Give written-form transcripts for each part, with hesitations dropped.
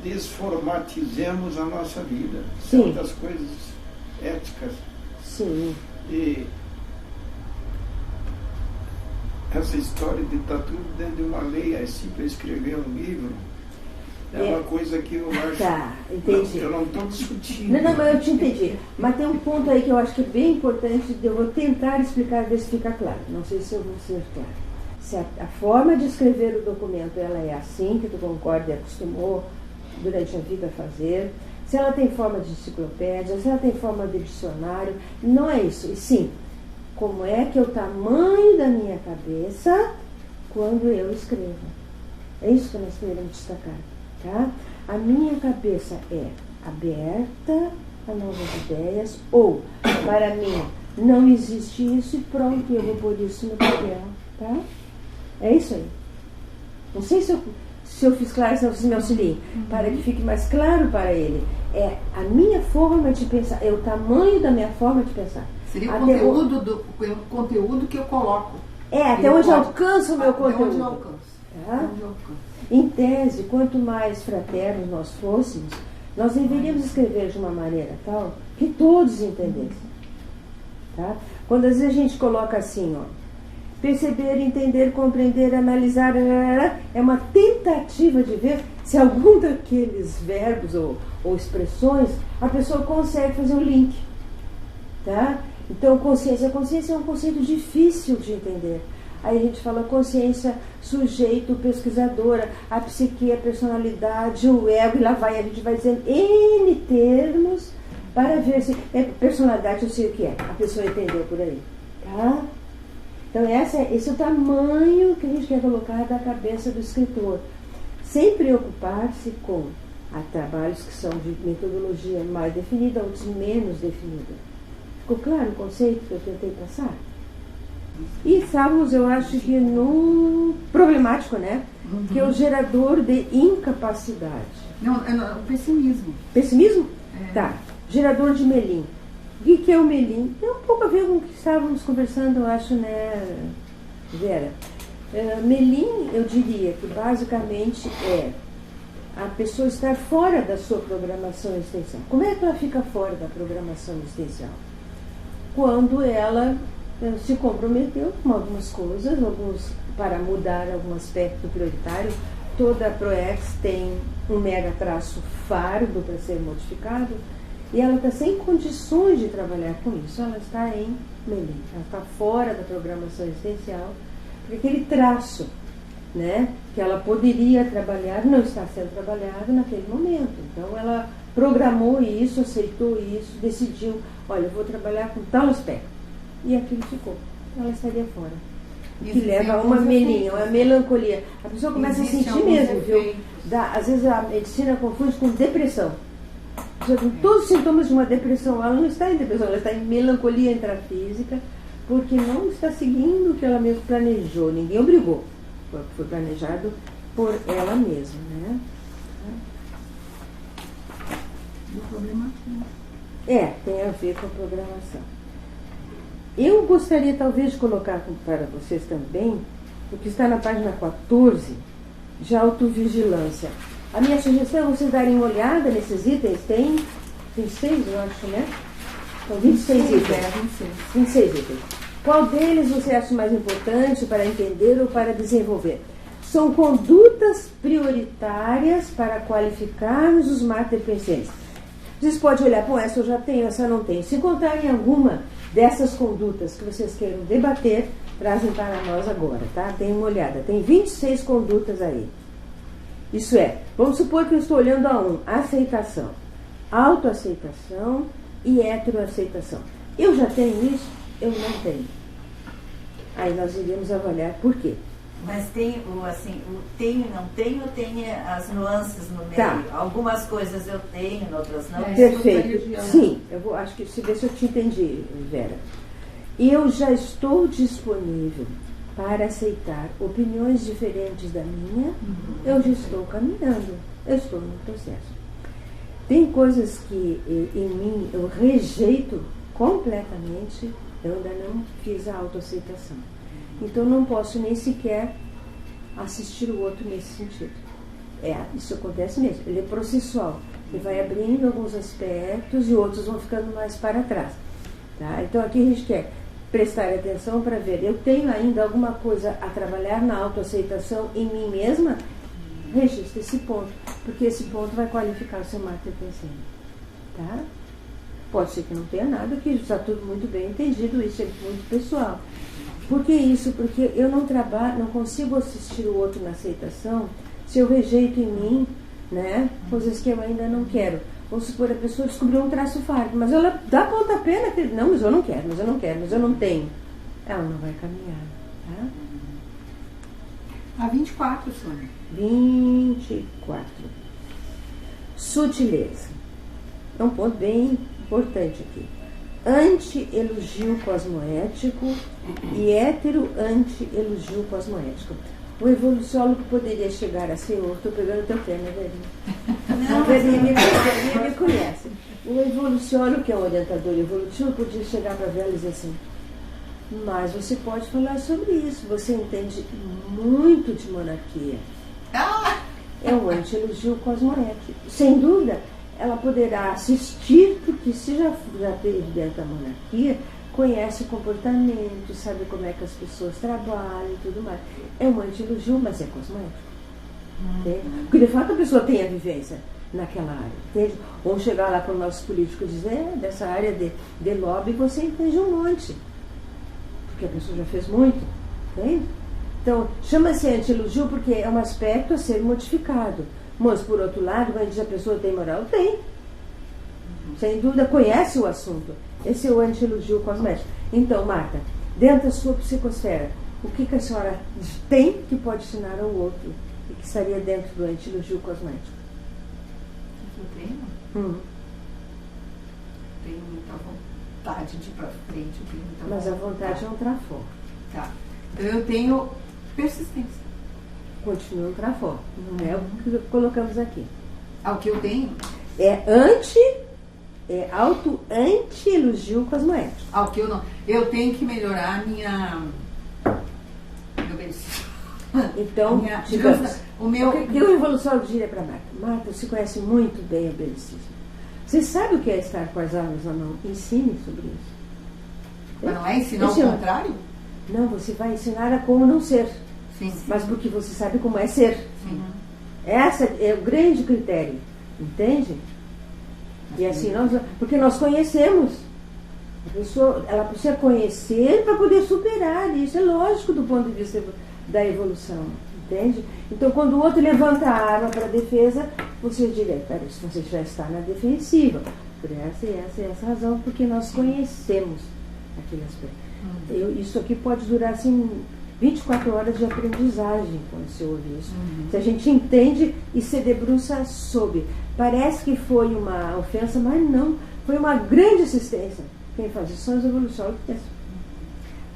desformatizemos a nossa vida. Sim. Certas coisas éticas. Sim. E essa história de estar tudo dentro de uma lei, assim, para escrever um livro, é uma coisa que eu acho... Tá, entendi. Eu não estou discutindo. Não, mas eu te entendi. Mas tem um ponto aí que eu acho que é bem importante, eu vou tentar explicar, ver se fica claro. Não sei se eu vou ser claro. Se a forma de escrever o documento ela é assim, que tu concorda e acostumou durante a vida a fazer, se ela tem forma de enciclopédia, se ela tem forma de dicionário, não é isso. E sim, como é que é o tamanho da minha cabeça quando eu escrevo. É isso que nós queremos destacar. Tá? A minha cabeça é aberta a novas ideias, ou, para mim, não existe isso e pronto, eu vou pôr isso no papel. Tá? É isso aí. Não sei se eu fiz claro, se vocês me auxiliem, para que fique mais claro para ele. É a minha forma de pensar, é o tamanho da minha forma de pensar. Seria o conteúdo que eu coloco. Até onde eu alcanço o meu conteúdo. Até onde eu alcanço. Tá? Até onde eu alcanço. Em tese, quanto mais fraternos nós fôssemos, nós deveríamos escrever de uma maneira tal que todos entendessem. Tá? Quando às vezes a gente coloca assim, ó, perceber, entender, compreender, analisar, é uma tentativa de ver se algum daqueles verbos ou expressões a pessoa consegue fazer o link. Tá? Então, consciência é um conceito difícil de entender. Aí a gente fala consciência, sujeito, pesquisadora, a psique, a personalidade, o ego, e lá vai, a gente vai dizendo N termos para ver se personalidade, eu sei o que é, a pessoa entendeu por aí. Tá? Então esse é o tamanho que a gente quer colocar da cabeça do escritor. Sem preocupar-se com trabalhos que são de metodologia mais definida, outros menos definida. Ficou claro o conceito que eu tentei passar? E estávamos, eu acho que no problemático, né? Que é o gerador de incapacidade. Não, o pessimismo. Pessimismo? É. Tá. Gerador de melim. O que é o melim? Tem um pouco a ver com o que estávamos conversando, eu acho, né, Vera? Melim, eu diria que basicamente é a pessoa estar fora da sua programação existencial. Como é que ela fica fora da programação existencial? Quando ela se comprometeu com algumas coisas, para mudar algum aspecto prioritário. Toda a ProEx tem um mega traço fardo para ser modificado, e ela está sem condições de trabalhar com isso. Ela está em melim, ela está fora da programação existencial, porque aquele traço, né, que ela poderia trabalhar não está sendo trabalhado naquele momento. Então ela programou isso, aceitou isso, decidiu, olha, eu vou trabalhar com tal aspecto. E aquilo ficou. Ela estaria fora. O que leva a uma melinha, uma melancolia. A pessoa começa a sentir mesmo, viu? Às vezes a medicina confunde com depressão. A pessoa tem todos os sintomas de uma depressão. Ela não está em depressão, ela está em melancolia intrafísica, porque não está seguindo o que ela mesma planejou. Ninguém obrigou. Foi planejado por ela mesma, né? Do problema. Tem a ver com a programação. Eu gostaria talvez de colocar para vocês também o que está na página 14, de autovigilância. A minha sugestão é vocês darem uma olhada nesses itens. Tem 26, eu acho, né? São 26 itens. 26 itens. Qual deles você acha mais importante para entender ou para desenvolver? São condutas prioritárias para qualificarmos os materpensantes. Vocês podem olhar, pô, essa eu já tenho, essa eu não tenho. Se encontrarem alguma dessas condutas que vocês queiram debater, trazem para nós agora, tá? Tem uma olhada, tem 26 condutas aí. Isso é, vamos supor que eu estou olhando a aceitação, autoaceitação e heteroaceitação. Eu já tenho isso? Eu não tenho. Aí nós iremos avaliar por quê. Mas tem o tenho e não tenho, tem as nuances no meio. Tá. Algumas coisas eu tenho, outras não. Perfeito. Sim, acho que ver se eu te entendi, Vera. Eu já estou disponível para aceitar opiniões diferentes da minha, eu já estou caminhando, eu estou no processo. Tem coisas que em mim eu rejeito completamente, eu ainda não fiz a autoaceitação. Então não posso nem sequer assistir o outro nesse sentido. Isso acontece mesmo. Ele é processual. Ele vai abrindo alguns aspectos e outros vão ficando mais para trás. Tá? Então aqui a gente quer prestar atenção para ver, eu tenho ainda alguma coisa a trabalhar na autoaceitação em mim mesma? Registre esse ponto, porque esse ponto vai qualificar o seu mapa TCM. Tá? Pode ser que não tenha nada, que está tudo muito bem entendido, isso é muito pessoal. Por que isso? Porque eu não consigo assistir o outro na aceitação se eu rejeito em mim, né, coisas que eu ainda não quero. Vamos supor, a pessoa descobriu um traço fálico, mas ela dá pontapé naquele... Não, mas eu não quero, mas eu não tenho. Ela não vai caminhar. Tá? A 24, Sônia. 24. Sutileza. É um ponto bem importante aqui. Anti-elogio cosmoético e hétero-anti-elogio cosmoético. O evoluciólogo poderia chegar a ser outro, estou pegando teu pé, né, Verinha? A Verinha me conhece. O evoluciólogo, que é um orientador evolutivo, podia chegar para ela e dizer assim, mas você pode falar sobre isso, você entende muito de monarquia. É um anti-elogio cosmoético. Sem dúvida, ela poderá assistir, porque se já teve dentro da monarquia, conhece o comportamento, sabe como é que as pessoas trabalham e tudo mais. É um anti-elogio, mas é cosmoético. Porque de fato a pessoa tem a vivência naquela área. Entende? Ou chegar lá para o nosso político e dizer, dessa área de lobby você entende um monte. Porque a pessoa já fez muito. Entende? Então, chama-se anti-elogio porque é um aspecto a ser modificado. Mas, por outro lado, quando diz a pessoa tem moral, tem. Sem dúvida, conhece o assunto. Esse é o anti-elogio cosmético. Então, Marta, dentro da sua psicosfera, o que a senhora tem que pode ensinar ao outro e que estaria dentro do anti-elogio cosmético? O que eu tenho? Tenho muita vontade de ir para frente. Mas a vontade é um trafó. Tá. Então, eu tenho persistência. Continua um trafó. Não é o que colocamos aqui. O que eu tenho? É auto-anti-elogio cosmoético. O que eu não. Eu tenho que melhorar a minha. Meu benefício. Então, digamos, o que o evoluciólogo diria para Marta? Marta, você conhece muito bem o belicismo. Você sabe o que é estar com as armas na mão? Ensine sobre isso. Mas não é ensinar o contrário? Não, você vai ensinar a como não ser. Sim. Mas porque você sabe como é ser. Sim. Esse é o grande critério. Entende? E assim, porque nós conhecemos. A pessoa, ela precisa conhecer para poder superar. Isso é lógico do ponto de vista da evolução. Entende? Então, quando o outro levanta a arma para a defesa, você diria, peraí, você já está na defensiva. Por essa e essa razão, porque nós conhecemos aquele aspecto. Isso aqui pode durar, assim, 24 horas de aprendizagem quando se ouve isso. Se a gente entende e se debruça sobre. Parece que foi uma ofensa, mas não. Foi uma grande assistência. Quem faz isso são os evoluciólogos.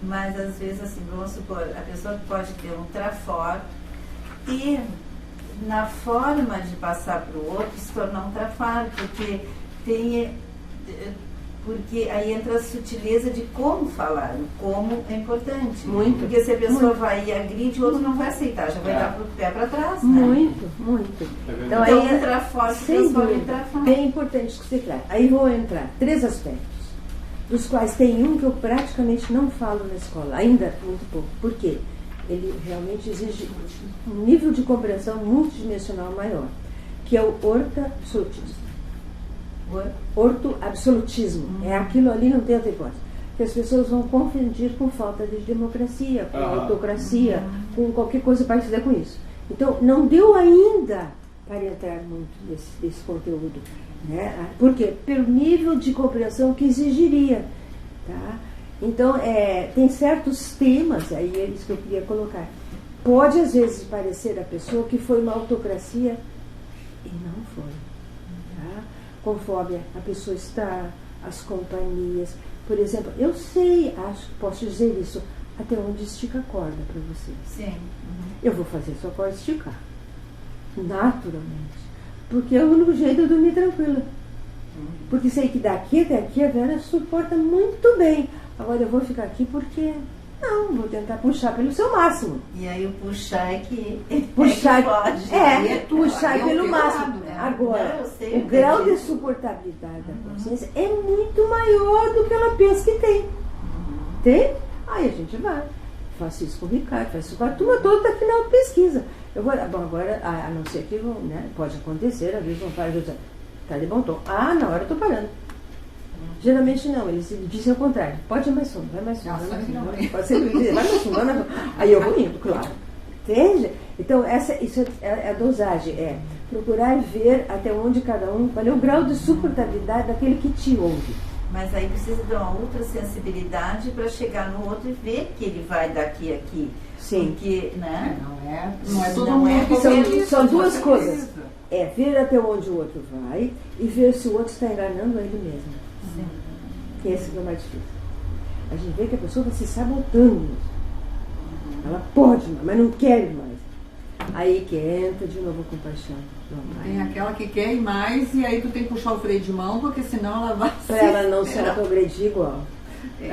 Mas às vezes, assim, vamos supor, a pessoa pode ter um trafor e na forma de passar para o outro se tornar um trafar, porque aí entra a sutileza de como falar, o como é importante. Muito. Porque se a pessoa vai e agride, o outro não vai aceitar, já vai dar o pé para trás. Né? Muito. Então aí entra forte, transforma em trafar. Bem importante que você claro. Aí vão entrar 3 aspectos, dos quais tem um que eu praticamente não falo na escola, ainda muito pouco. Por quê? Ele realmente exige um nível de compreensão multidimensional maior, que é o ortoabsolutismo. Ortoabsolutismo. É aquilo ali, não tem outra hipótese. Que as pessoas vão confundir com falta de democracia, com autocracia, com qualquer coisa parecida com isso. Então, não deu ainda para entrar muito desse conteúdo. Né? Por quê? Pelo nível de compreensão que exigiria. Tá? Então, tem certos temas, aí é isso que eu queria colocar. Pode, às vezes, parecer a pessoa que foi uma autocracia e não foi. Tá? Conforme a pessoa está, as companhias. Por exemplo, eu sei, posso dizer isso, até onde estica a corda para você. Sim. Eu vou fazer sua corda esticar. Naturalmente. Porque é o único jeito de dormir tranquila. Porque sei que daqui até aqui a Vera suporta muito bem. Agora eu vou ficar aqui porque Não, vou tentar puxar pelo seu máximo. E aí o puxar é que Puxar, pode. Aí é tu, puxar aí é o pelo teu máximo. lado, né? Agora, Não, eu sei, o grau entendi. de suportabilidade da consciência é muito maior do que ela pensa que tem. Tem? Aí a gente vai. Faço isso com o Ricardo, faço isso com a turma toda até final de pesquisa. Eu vou, bom, agora, a não ser que né, pode acontecer, às vezes vão parar e dizem, tá de bom tom. Na hora eu tô parando. Geralmente não, eles dizem o contrário. Pode ir mais fundo, vai mais fundo, vai mais fundo. Pode sempre dizer, vai mais fundo, vai mais fundo. Aí eu vou indo, claro. Entende? Então, isso é a dosagem, é procurar ver até onde cada um, qual é o grau de suportabilidade daquele que te ouve. Mas aí precisa de uma outra sensibilidade para chegar no outro e ver que ele vai daqui a aqui. Sim. Porque, né? Não é todo Não mundo é que São, tem isso, são com duas certeza. coisas. É ver até onde o outro vai e ver se o outro está enganando ele mesmo. Sim. Esse que é o mais difícil. A gente vê que a pessoa está se sabotando. Ela pode, mas não quer mais. Aí que entra de novo a compaixão. Tem aquela que quer ir mais e aí tu tem que puxar o freio de mão, porque senão ela vai Para ela não se autoagredir igual. É.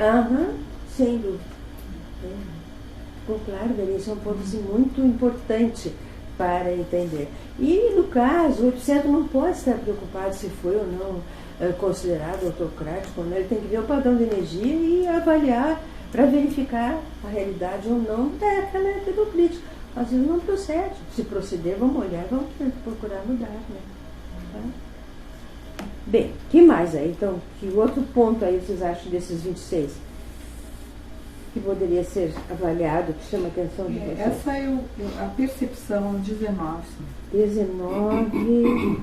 Sem dúvida. Ficou claro, Denise, é um ponto assim, muito importante para entender. E, no caso, o epicentro não pode estar preocupado se foi ou não considerado autocrático, né? Ele tem que ver o padrão de energia e avaliar para verificar a realidade ou não daquela crítica. Às vezes não procede. Se proceder, vamos olhar e vamos procurar mudar, né? Tá? Bem, que mais aí? Então, que outro ponto aí vocês acham desses 26? Que poderia ser avaliado, que chama a atenção de vocês? Essa é a percepção 19. 19.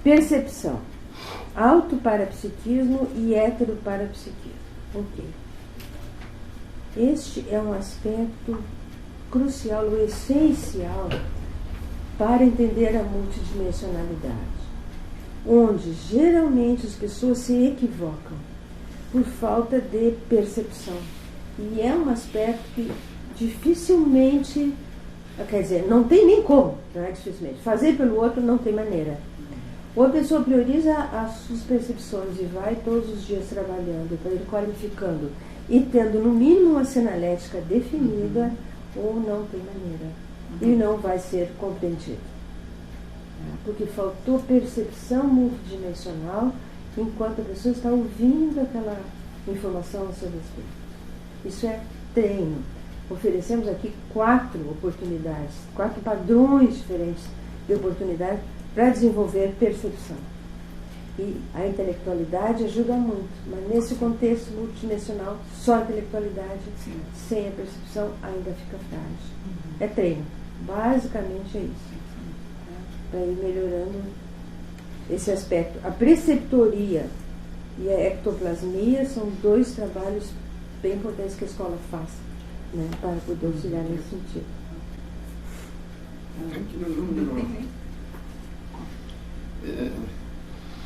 Percepção. Autoparapsiquismo e heteroparapsiquismo. Ok. Este é um aspecto crucial, ou essencial, para entender a multidimensionalidade, onde geralmente as pessoas se equivocam por falta de percepção. E é um aspecto que dificilmente, quer dizer, não tem nem como, não é dificilmente. Fazer pelo outro não tem maneira. Ou a pessoa prioriza as suas percepções e vai todos os dias trabalhando, para ir qualificando e tendo no mínimo uma sinalética definida, ou não tem maneira. E não vai ser compreendido. Porque faltou percepção multidimensional enquanto a pessoa está ouvindo aquela informação a seu respeito. Isso é treino. Oferecemos aqui 4 oportunidades, 4 padrões diferentes de oportunidade para desenvolver percepção. E a intelectualidade ajuda muito, mas nesse contexto multidimensional, só a intelectualidade, sem a percepção, ainda fica frágil. É treino. Basicamente é isso. Para ir melhorando esse aspecto. A preceptoria e a ectoplasmia são 2 trabalhos bem importantes que a escola faz, né, para poder auxiliar nesse sentido. Aqui no número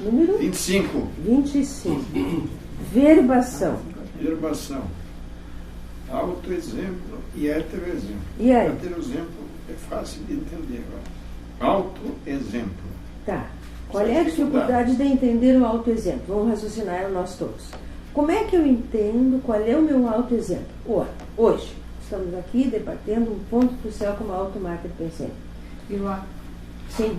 Número 25. 25. Verbação. Verbação. Autoexemplo e heteroexemplo. E aí? Heteroexemplo é fácil de entender. Autoexemplo. Tá. Qual é a dificuldade de entender o autoexemplo? Vamos raciocinar nós todos. Como é que eu entendo qual é o meu autoexemplo? Hoje, estamos aqui debatendo um ponto crucial como automática pensante. Sim.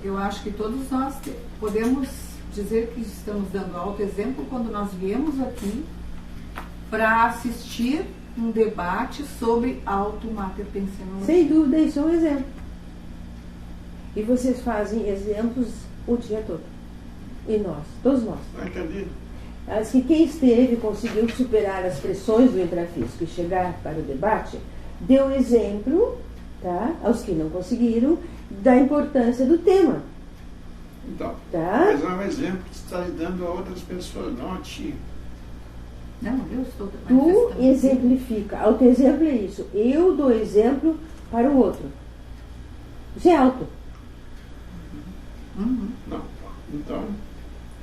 Eu acho que todos nós podemos dizer que estamos dando autoexemplo quando nós viemos aqui para assistir um debate sobre automaterpensamento. Sem dúvida, isso é um exemplo. E vocês fazem exemplos o dia todo. E nós, todos nós. Não entendi. Acho que quem esteve conseguiu superar as pressões do intrafísico e chegar para o debate, deu exemplo, tá, aos que não conseguiram, da importância do tema. Então, Tá? mas é um exemplo que você está dando a outras pessoas, não a ti. Não, eu estou Tu manifestando. exemplifica. Autoexemplo é isso. Eu dou exemplo para o outro. Isso é auto. Não. Então,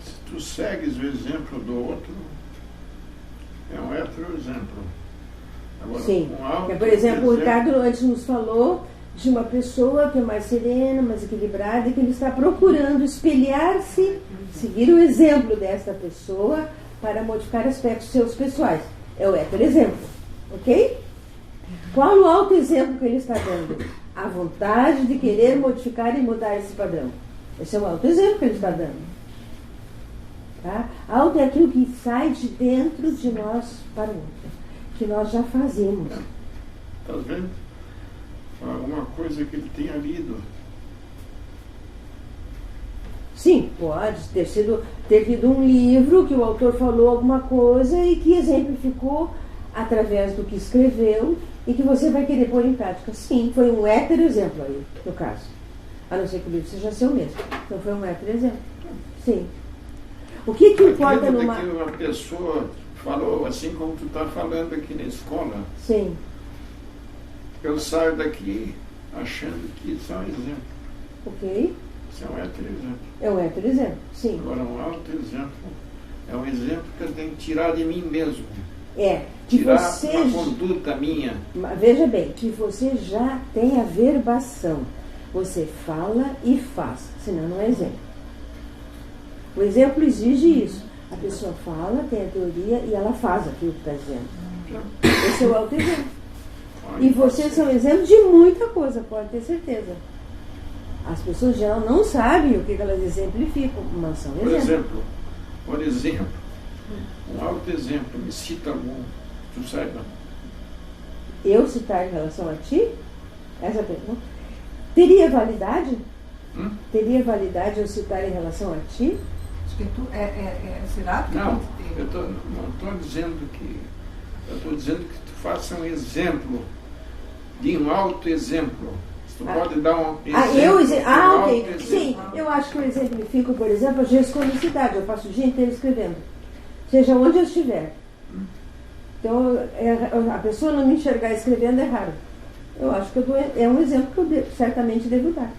se tu segues o exemplo do outro, é um heteroexemplo. Agora, Sim. um auto Por exemplo, o exemplo- Ricardo antes nos falou de uma pessoa que é mais serena, mais equilibrada, e que ele está procurando espelhar-se, seguir o exemplo desta pessoa para modificar aspectos seus pessoais. É o heteroexemplo. Ok? Qual o autoexemplo que ele está dando? A vontade de querer modificar e mudar esse padrão. Esse é o autoexemplo que ele está dando. Tá? Auto é aquilo que sai de dentro de nós para o outro, que nós já fazemos. Está vendo? Alguma coisa que ele tenha lido. Sim, pode ter lido um livro que o autor falou alguma coisa e que exemplificou através do que escreveu e que você vai querer pôr em prática. Sim, foi um hétero exemplo aí, no caso. A não ser que o livro seja seu mesmo. Então foi um hétero exemplo. Sim. O que importa numa... que uma pessoa falou assim como tu está falando aqui na escola. Sim. Eu saio daqui achando que isso é um exemplo. Ok. Isso é um hétero exemplo. É um hétero exemplo, sim. Agora, um alto exemplo é um exemplo que eu tenho que tirar de mim mesmo. É, que tirar você... uma conduta minha. Veja bem, que você já tem a verbação. Você fala e faz, senão não é exemplo. O exemplo exige isso. A pessoa fala, tem a teoria e ela faz aquilo que está dizendo. Esse é o autoexemplo. E vocês são exemplos de muita coisa, pode ter certeza. As pessoas já não sabem o que elas exemplificam, mas são exemplos. Por exemplo, um autoexemplo, me cita algum, tu saiba. Eu citar em relação a ti? Essa pergunta. Teria validade? Teria validade eu citar em relação a ti? Acho que será que não, tem que ter? não estou dizendo que... Eu estou dizendo que tu faça um exemplo de um autoexemplo. Tu pode dar um exemplo. Ok. Sim, eu acho que eu exemplifico, por exemplo, a gestualicidade. Eu passo o dia inteiro escrevendo. Seja onde eu estiver. Então, a pessoa não me enxergar escrevendo é raro. Eu acho que é um exemplo que eu certamente devo dar.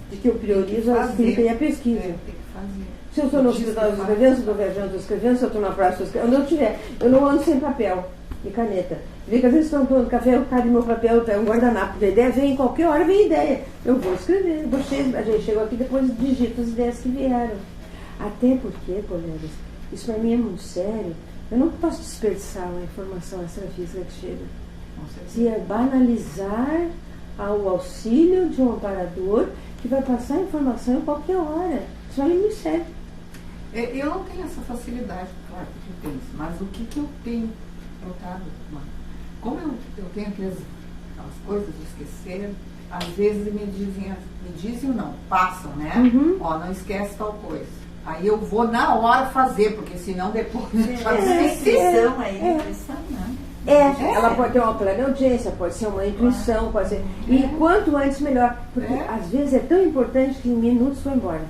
De que eu priorizo a escrita e a pesquisa. Tem que fazer. Se eu estou no hospital escrevendo, se eu estou viajando, estou escrevendo, se eu estou na praça, estou escrevendo, onde eu estiver. Eu não ando sem papel e caneta. Vê que às vezes estou tomando café, eu caio meu papel, eu pego um guardanapo. A ideia vem, em qualquer hora vem ideia. Eu vou escrever. A gente chegou aqui, depois digito as ideias que vieram. Até porque, colegas, isso para mim é muito sério. Eu não posso desperdiçar uma informação extrafísica que chega. Se é banalizar ao auxílio de um amparador que vai passar a informação em ququalquer hora. Isso aí me serve. Eu não tenho essa facilidade, claro que tu tens, mas o que eu tenho notado, como eu tenho aquelas coisas de esquecer, às vezes me dizem ou não, passam, né? Ó, não esquece tal coisa. Aí eu vou na hora fazer, porque senão depois... Intuição aí, intuição não. Ela pode ter uma plena audiência, pode ser uma intuição, pode ser... E quanto antes, melhor. Porque às vezes é tão importante que em minutos foi embora.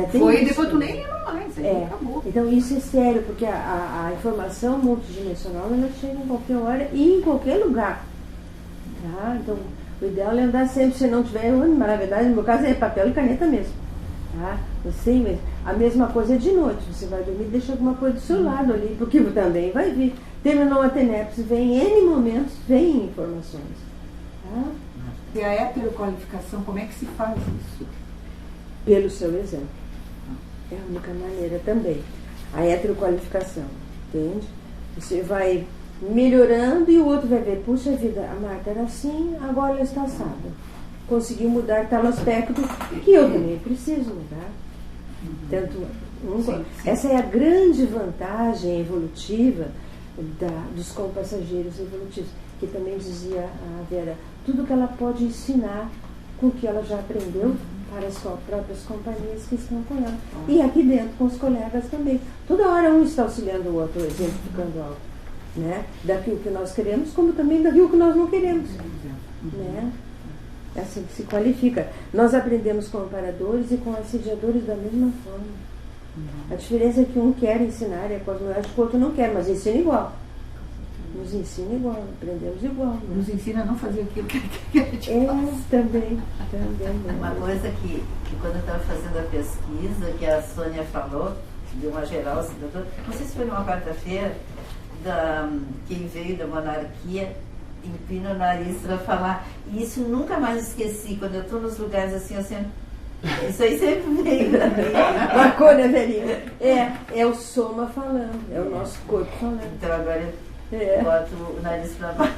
Foi, depois tu nem lembra mais, aí acabou. Então isso é sério, porque a informação multidimensional ela chega em qualquer hora e em qualquer lugar. Tá? Então o ideal é andar sempre, se não tiver, mas na verdade no meu caso é papel e caneta mesmo. Tá? Assim mesmo. A mesma coisa é de noite, você vai dormir e deixa alguma coisa do seu lado ali, porque também vai vir. Terminou a TENEPS, vem N momentos, vem informações. Tá? E a heteroqualificação, como é que se faz isso? Pelo seu exemplo. É a única maneira também. A heteroqualificação, entende? Você vai melhorando e o outro vai ver, puxa vida, a Marta era assim, agora ela está assada. Conseguiu mudar tal aspecto que eu também preciso mudar. Tanto, essa é a grande vantagem evolutiva dos compassageiros evolutivos, que também dizia a Vera, tudo que ela pode ensinar com o que ela já aprendeu para as próprias companhias que estão com ela. E aqui dentro com os colegas também. Toda hora um está auxiliando o outro, exemplificando algo. Né? Daquilo que nós queremos, como também daquilo que nós não queremos. Né? É assim que se qualifica. Nós aprendemos com amparadores e com assediadores da mesma forma. A diferença é que um quer ensinar e é cosmológico, o outro não quer, mas ensina igual. Nos ensina igual, aprendemos igual. Né? Nos ensina a não fazer aquilo que a gente faz. Também. Uma coisa que quando eu estava fazendo a pesquisa, que a Sônia falou, que deu uma geral, assim, doutor, não sei se foi numa quarta-feira, quem veio da monarquia empina o nariz para falar. E isso nunca mais esqueci. Quando eu estou nos lugares assim, eu sempre... Isso aí sempre veio para mim. Marcou, né, velhinha? É o soma falando, é o nosso corpo falando. Então agora Bota o nariz para baixo.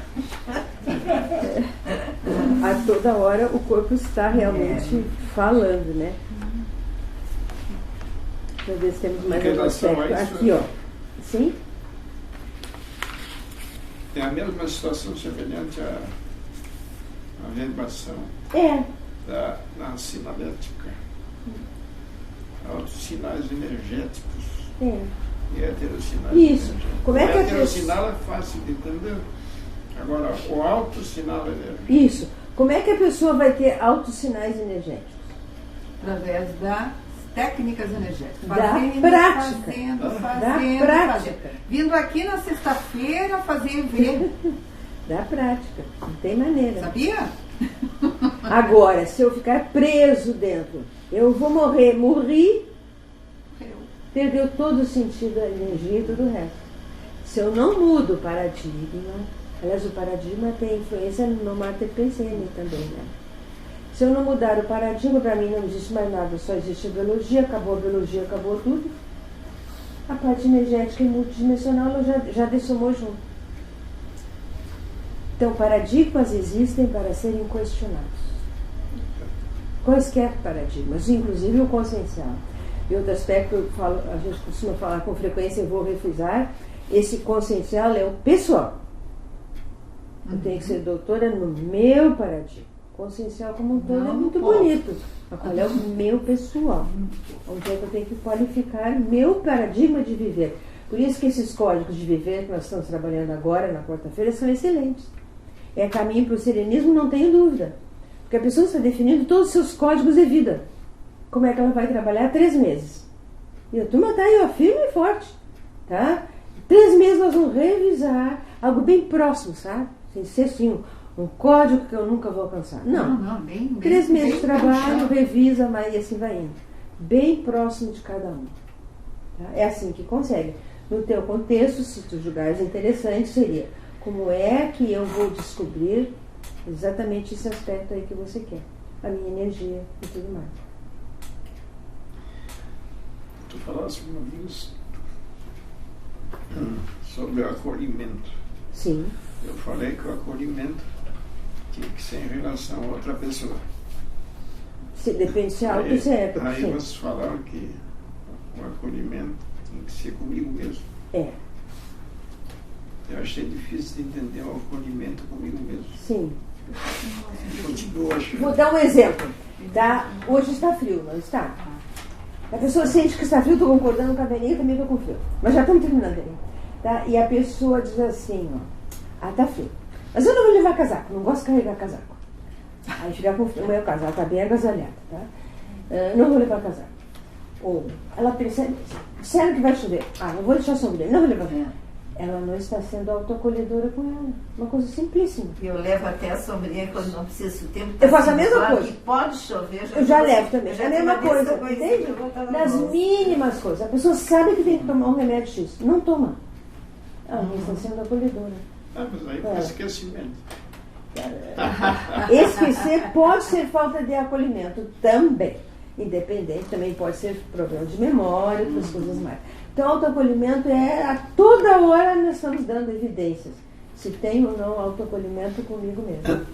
A toda hora o corpo está realmente falando, né? Para ver se temos mais algum aspecto. Aqui, ó. Sim? É a mesma situação semelhante à renovação da sinalética. Altos sinais energéticos e heterossinais. Isso. Como é que o heterossinal é fácil de entender. Agora, o alto sinal energético. Isso. Como é que a pessoa vai ter altos sinais energéticos? Através das técnicas energéticas. Da prática. Fazendo. Vindo aqui na sexta-feira fazer ver. Da prática. Não tem maneira. Sabia? Agora, se eu ficar preso dentro, eu vou morrer. Morri, perdeu todo o sentido, a energia e tudo o resto. Se eu não mudo o paradigma, aliás, o paradigma tem influência no Mater Pensene também, né? Se eu não mudar o paradigma, para mim não existe mais nada, só existe a biologia, acabou tudo. A parte energética e multidimensional ela já dessomou junto. Então, paradigmas existem para serem questionados. Quaisquer paradigmas, inclusive o consciencial. E outro aspecto, a gente costuma falar com frequência, eu vou refrisar, esse consciencial é o pessoal. Eu tenho que ser doutora no meu paradigma. Consciencial como um todo é muito bonito. Mas qual é o meu pessoal? Onde é que eu tenho que qualificar meu paradigma de viver? Por isso que esses códigos de viver que nós estamos trabalhando agora, na quarta-feira, são excelentes. É caminho para o serenismo, não tenho dúvida. Porque a pessoa está definindo todos os seus códigos de vida. Como é que ela vai trabalhar 3 meses? E a turma está aí, ó, firme e forte. Tá? 3 meses nós vamos revisar algo bem próximo, sabe? Sem ser assim, um código que eu nunca vou alcançar. Não. Bem 3 meses de trabalho, revisa, mas e assim vai indo. Bem próximo de cada um. Tá? É assim que consegue. No teu contexto, se tu julgares interessante, seria como é que eu vou descobrir exatamente esse aspecto aí que você quer. A minha energia e tudo mais. Tu falaste uma vez sobre o acolhimento. Sim. Eu falei que o acolhimento tinha que ser em relação a outra pessoa. Depende se é alto ou se é épico. Aí vocês falaram que o acolhimento tem que ser comigo mesmo. É. Eu achei difícil de entender o acolhimento comigo mesmo. Sim. Continuo achando. Vou dar um exemplo. Tá? Hoje está frio, não está? A pessoa sente que está frio, estou concordando com a Verinha, também estou com frio. Mas já estamos terminando, Verinha. Tá? E a pessoa diz assim, ó, está frio. Mas eu não vou levar casaco, não gosto de carregar casaco. Aí fica com frio, o meu casaco está bem agasalhada, tá? Não vou levar casaco. Ou ela percebe, sério que vai chover? Não vou deixar sombra, não vou levar casaco. Ela não está sendo autoacolhedora com ela. Uma coisa simplíssima. Eu levo até a sombrinha quando não preciso do tempo. Eu faço a mesma coisa. Que pode chover. Eu já levo também. É a mesma coisa. Entende? Nas mínimas coisas. A pessoa sabe que tem que tomar um remédio X. Não toma. Ela não está sendo acolhedora. Mas aí foi esquecimento. Esquecer pode ser falta de acolhimento também. Independente, também pode ser problema de memória, outras coisas mais. Então, autoacolhimento a toda hora nós estamos dando evidências. Se tem ou não autoacolhimento comigo mesmo.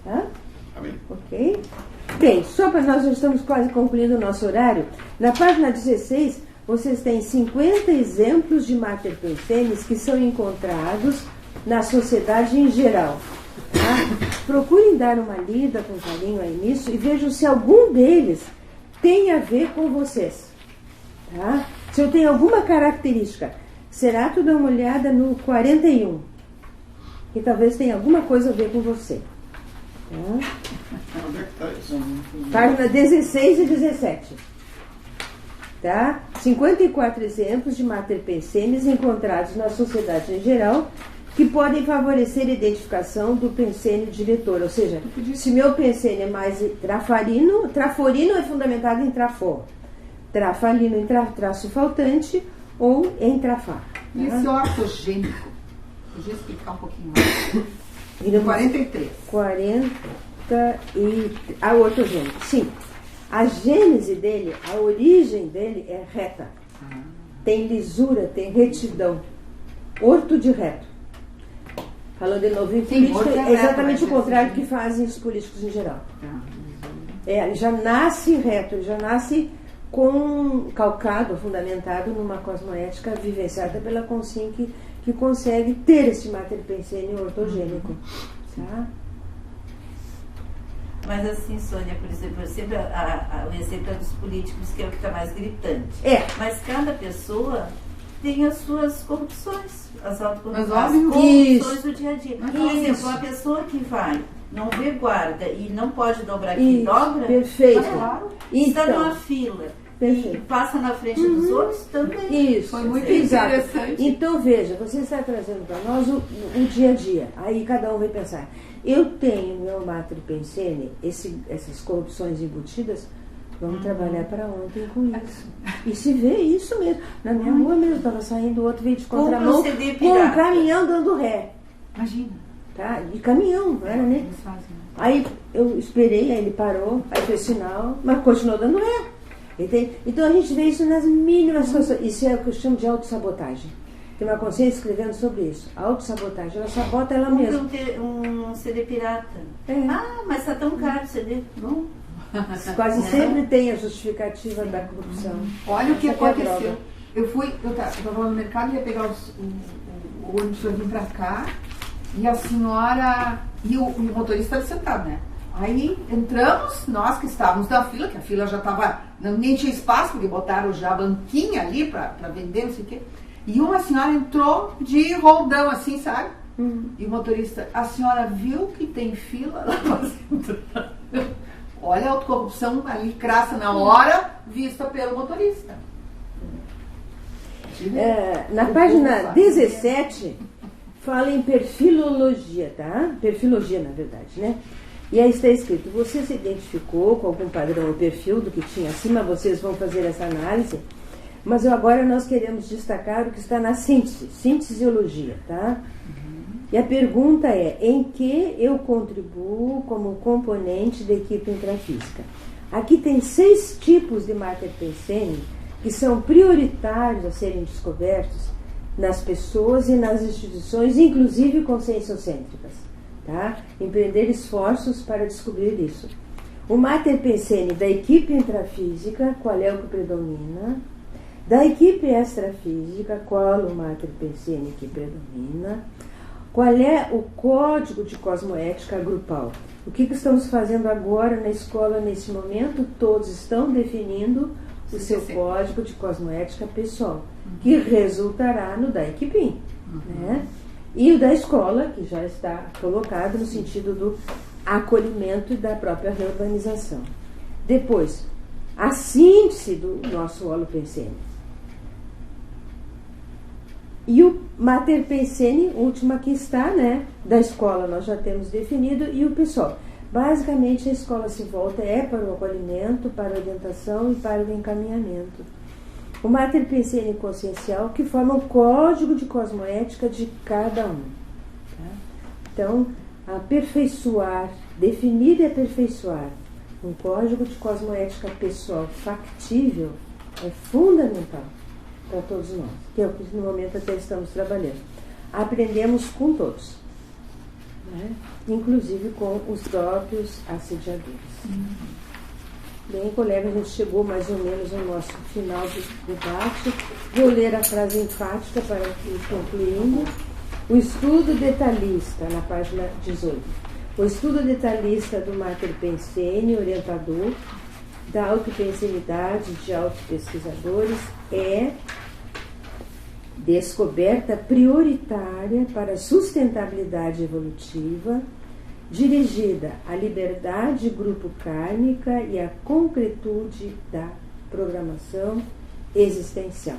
Tá? Amém. Ok? Bem, só para nós já estamos quase concluindo o nosso horário. Na página 16, vocês têm 50 exemplos de Mater Pensenes que são encontrados na sociedade em geral. Tá? Procurem dar uma lida com carinho aí nisso e vejam se algum deles tem a ver com vocês. Tá? Se eu tenho alguma característica, será tu dá uma olhada no 41, que talvez tenha alguma coisa a ver com você. Tá? Onde é que está isso? Página 16 e 17. Tá? 54 exemplos de Mater Pensenes encontrados na sociedade em geral que podem favorecer a identificação do pensene diretor. Ou seja, se meu pensene é mais traforino é fundamentado em trafó. Trafalino em traço faltante ou em trafá. E esse ortogênico? Podia explicar um pouquinho mais? 43. 40 e... A ortogênico, sim. A gênese dele, a origem dele é reta. Tem lisura, tem retidão. orto de reto. Falando de novo em política, é exatamente o contrário do que fazem os políticos em geral. Ele já nasce reto, ele já nasce calcado, fundamentado numa cosmoética vivenciada pela consciência que consegue ter esse mater pensene ortogênico. Tá? Mas assim, Sônia, por exemplo, eu sempre o exemplo é dos políticos, que é o que está mais gritante. Mas cada pessoa tem as suas corrupções, as corrupções do dia a dia. Por exemplo, a pessoa que vai, não vê guarda e não pode dobrar aqui, dobra, perfeito. Claro, está numa fila. Perfeito. E passa na frente dos outros também. Isso. Foi muito interessante. Então, veja, você está trazendo para nós o dia a dia. Aí cada um vai pensar. Eu tenho meu mater pensene, essas corrupções embutidas, vamos trabalhar para ontem com isso. E se vê isso mesmo. Na minha rua mesmo, estava saindo outro veio de contramão com um caminhão dando ré. Imagina. Tá? De caminhão, não era, né? Aí eu esperei, aí ele parou, aí fez sinal, mas continuou dando ré. Entende? Então a gente vê isso nas mínimas situações. Isso é o que eu chamo de autossabotagem. Tem uma consciência escrevendo sobre isso. A autossabotagem, ela sabota ela mesma. Um CD pirata. Mas está tão caro o CD. Não. Quase sempre tem a justificativa da corrupção. Olha o que aconteceu. Eu estava no mercado, ia pegar o ônibus para vir para cá, e a senhora e o motorista estava sentado, né? Aí entramos, nós que estávamos na fila, que a fila já estava, nem tinha espaço, porque botaram já a banquinha ali para vender, não sei o quê. E uma senhora entrou de roldão, assim, sabe? E o motorista, a senhora viu que tem fila lá para entrar? Olha a autocorrupção ali, crassa na hora, vista pelo motorista. Na página 17, fala em perfilologia, tá? Perfilologia, na verdade, né? E aí está escrito, você se identificou com algum padrão ou perfil do que tinha acima, vocês vão fazer essa análise, mas agora nós queremos destacar o que está na síntesiologia, tá? E a pergunta é, em que eu contribuo como componente da equipe intrafísica? Aqui tem 6 tipos de mater pensene que são prioritários a serem descobertos nas pessoas e nas instituições, inclusive conscienciocêntricas. Tá? Empreender esforços para descobrir isso. O mater pensene da equipe intrafísica, qual é o que predomina? Da equipe extrafísica, qual o mater pensene que predomina? Qual é o código de cosmoética grupal? O que estamos fazendo agora na escola nesse momento? Todos estão definindo o seu código de cosmoética pessoal, que resultará no da equipe, né? E o da escola, que já está colocado no sentido do acolhimento e da própria reurbanização. Depois, a síntese do nosso holo pensene. E o mater pensene, última que está, né? Da escola nós já temos definido, e o pessoal. Basicamente a escola se volta para o acolhimento, para a orientação e para o encaminhamento. O mater pensene consciencial, que forma o código de cosmoética de cada um. Tá? Então, aperfeiçoar, definir e aperfeiçoar um código de cosmoética pessoal factível é fundamental para todos nós, que é o que no momento até estamos trabalhando. Aprendemos com todos, né? Inclusive com os próprios assediadores. Bem, colega, a gente chegou mais ou menos ao nosso final do debate. Vou ler a frase enfática para ir concluindo. O estudo detalhista, na página 18. O estudo detalhista do mater pensene, orientador da autopensenidade de autopesquisadores, é descoberta prioritária para a sustentabilidade evolutiva, dirigida à liberdade grupo kármica e à concretude da programação existencial.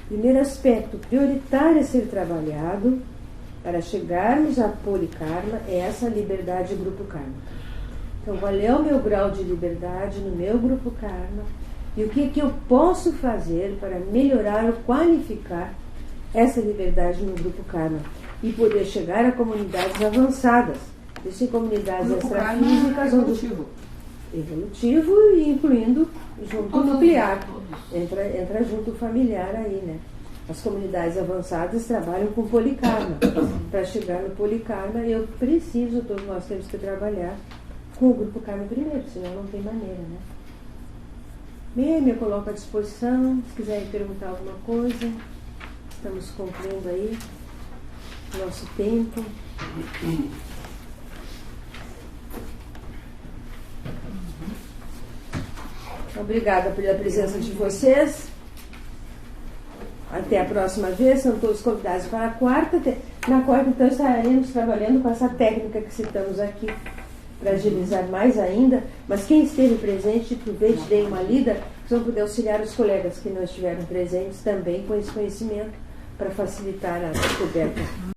Primeiro aspecto prioritário a ser trabalhado para chegarmos à polikarma é essa liberdade grupo kármica. Então, qual é o meu grau de liberdade no meu grupo karma e o que eu posso fazer para melhorar ou qualificar essa liberdade no grupo karma e poder chegar a comunidades avançadas. Existem comunidades extrafísicas, evolutivo e incluindo junto nuclear. Entra junto o familiar aí, né? As comunidades avançadas trabalham com policarma. Para chegar no policarma, todos nós temos que trabalhar com o grupo Karma primeiro, senão não tem maneira, né? Bem, me coloco à disposição, se quiserem perguntar alguma coisa. Estamos cumprindo aí nosso tempo. Obrigada pela presença de vocês. Até a próxima vez. São todos convidados para a quarta. Na quarta, então, estaremos trabalhando com essa técnica que citamos aqui, para agilizar mais ainda. Mas quem esteve presente, aproveite, dê uma lida, que vão poder auxiliar os colegas que não estiveram presentes também com esse conhecimento, para facilitar a descoberta.